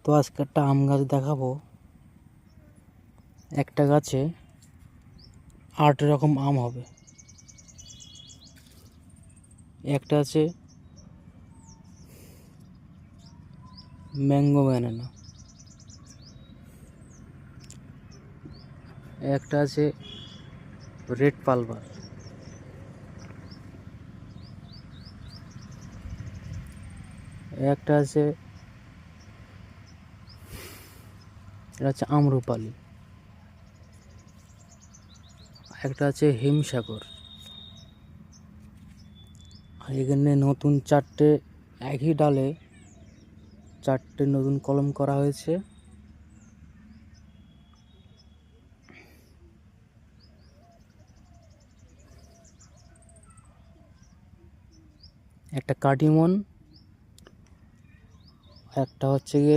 তো আজকে একটা আম গাছ দেখাবো। একটা গাছে 8 রকম আম হবে। একটা আছে ম্যাঙ্গো ব্যানানা, একটা আছে রেড পালবার, একটা আছে এটা হচ্ছে আম্রপালি, একটা আছে হিমসাগর। আর এখানে নতুন 4টে একই ডালে 4টে নতুন কলম করা হয়েছে। একটা কাটিমন, একটা হচ্ছে গিয়ে